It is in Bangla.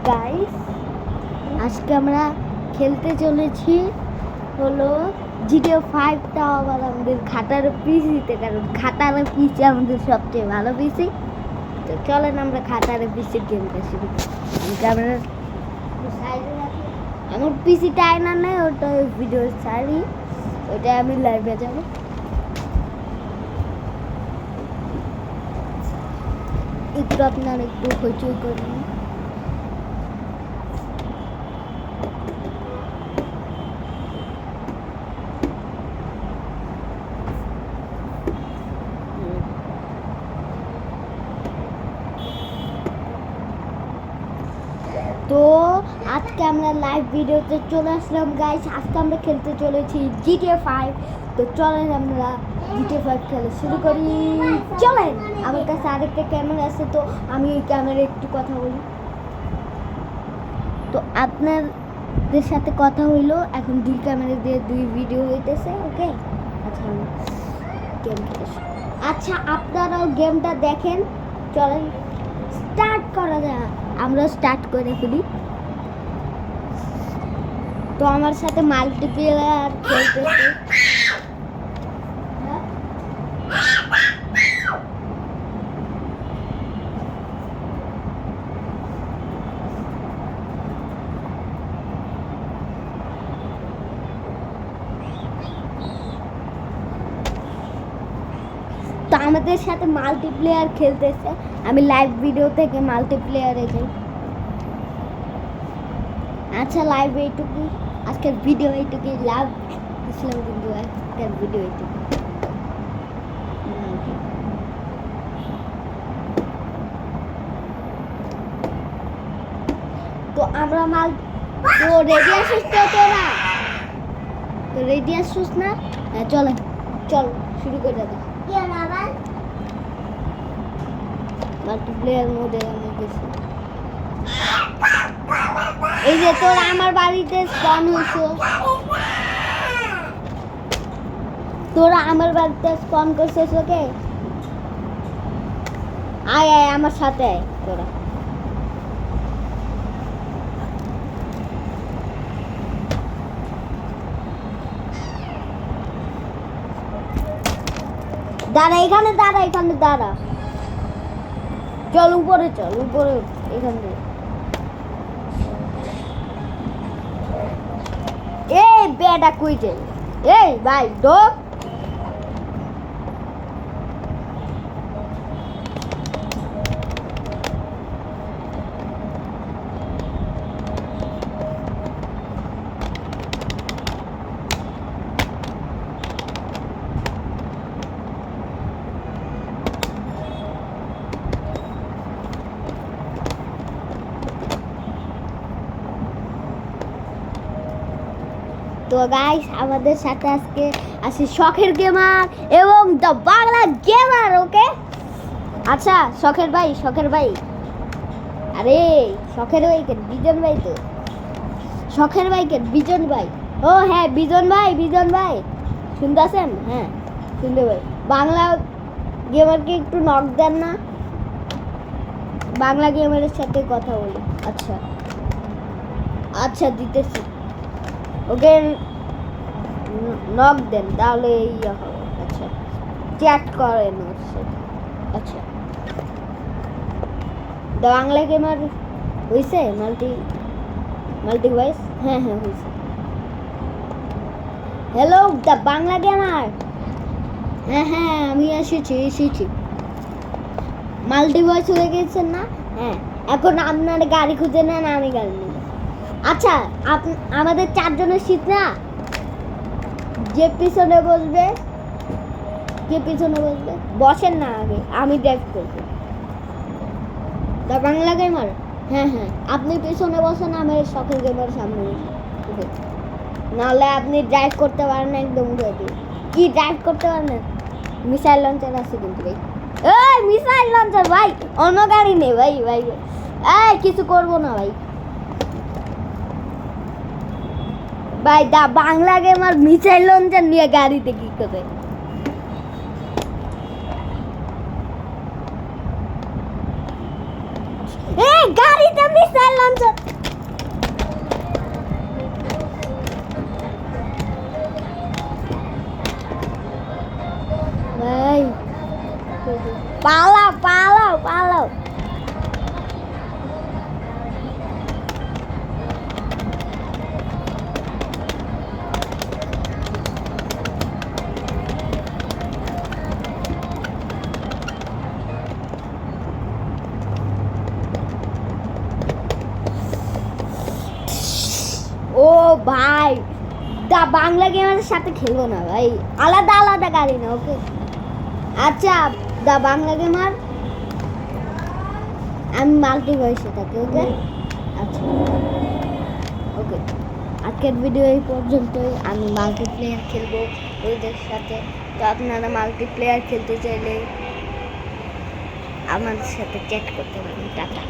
গাইস, আজকে আমরা খেলতে চলেছি হলো জিটিএ 5টা আবার আমাদের খাতার পিসিতে, কারণ খাতার পিসি আমাদের সবচেয়ে ভালো পিসি। তো চলেন আমরা খাতার পিসির গেমটা শুরু করি। ক্যামেরা সাইডে রাখি, আমার পিসিটা আয়না নেই, ওটা ভিডিও ছাড়ি, ওটা আমি লাইভে যাব। একটু আপনারা একটু হইচই করুন। তো আজকে আমরা লাইভ ভিডিওতে চলে আসলাম গাইস। আজকে আমরা খেলতে চলেছি জিটিএ 5। তো চলেন আমরা জিটিএ 5 খেলা শুরু করি। চলেন, আমার কাছে আরেকটা ক্যামেরা আছে, তো আমি এই ক্যামেরা একটু কথা বলি। তো আপনাদের সাথে কথা হইলো, এখন দুই ক্যামেরা দিয়ে দুই ভিডিও হইতেছে। ওকে, আচ্ছা আমি গেম খেলেছি। আচ্ছা আপনারাও গেমটা দেখেন। চলেন স্টার্ট করা যায়, আমরা স্টার্ট করে ফেলি। তো আমার সাথে মাল্টিপ্লেয়ার খেলতেছে। তো আমাদের সাথে মাল্টিপ্লেয়ার খেলতেছে। আমি লাইভ ভিডিও থেকে মাল্টিপ্লেয়ারে যাই। আচ্ছা লাইভ এইটুকু, আজকের ভিডিও এইটুকু। লাভ ইসলাম কিন্তু আজকের ভিডিও এইটুকু। তো আমরা তো রেডি আসিস তো তোরা? তো রেডি আসছিস না? হ্যাঁ চলে, চল শুরু করে দাও। মাল্টিপ্লেয়ার মোডে আমি গেছি। এই যে তোরা আমার বাড়িতে স্পন হইছো, তোরা আমার বাড়িতে স্পন করছিস। ওকে আয় আয় আমার সাথে আয়। তোরা দাঁড়া, এখানে দাঁড়া, এখানে দাঁড়া। চল উপরে, চল উপরে, এখান থেকে। এই বেটা কুইটে, এই ভাই ডোক। তো গাইস, আমাদের সাথে আজকে আছে শখের গেমার এবং দ্য বাংলা গেমার। ওকে আচ্ছা শখের ভাই, শখের ভাই, আরে শখের ভাই কে বিজন ভাই, তো শখের ভাই কে বিজন ভাই। ও হ্যাঁ বিজন ভাই, বিজন ভাই শুনতেছেন? হ্যাঁ শুনতে ভাই। বাংলা গেমারকে একটু নক দেন না, বাংলা গেমারের সাথে কথা বলি। আচ্ছা আচ্ছা দিতেছি, ওকে নক দেন তাহলে ইয়ে হবে। আচ্ছা চ্যাট করেন ওর সাথে। আচ্ছা দ্য বাংলা গেমার হয়েছে মাল্টি ভয়েস? হ্যাঁ হ্যাঁ হয়েছে। Hello the Bangla gamer. হ্যাঁ হ্যাঁ আমি এসেছি। মাল্টি ভয়েস হয়ে গেছেন না? হ্যাঁ এখন আপনার গাড়ি খুঁজে নেন, আমি গাড়ি নেব। আচ্ছা আমাদের চারজনের সিট না, যে পিছনে বসবে, বসেন না, আগে আমি ড্রাইভ করবো। তা বাংলা গেমার, হ্যাঁ হ্যাঁ আপনি পিছনে বসেন, আমি শখের গেমার সামনে বসে। নাহলে আপনি ড্রাইভ করতে পারেন না, একদম উঠে দিই। কি ড্রাইভ করতে পারেন না? মিসাইল লঞ্চার আছে কিন্তু ভাই। এই মিসাইল লঞ্চার ভাই, অন্য গাড়ি নেই ভাই। এই কিছু করবো না ভাই। ভাই দা বাংলা গেমার মিসাইল লঞ্চার নিয়ে গাড়িতে কি করে? এই গাড়িতে মিসাইল লঞ্চার। ভাই পালাও পালাও পালাও। ও ভাই, দা বাংলা গেমের সাথে খেলবো না ভাই, আলাদা আলাদা গাড়ি না, ওকে? আচ্ছা, দা বাংলা গেমার আমি মাল্টিভার্সে থাকি, ওকে? আচ্ছা ওকে, আজকের ভিডিও এই পর্যন্তই। আমি মাল্টিপ্লেয়ার খেলবো ওদের সাথে, তো আপনারা মাল্টিপ্লেয়ার খেলতে চাইলে আমার সাথে চ্যাট করতে পারেন। টাটা।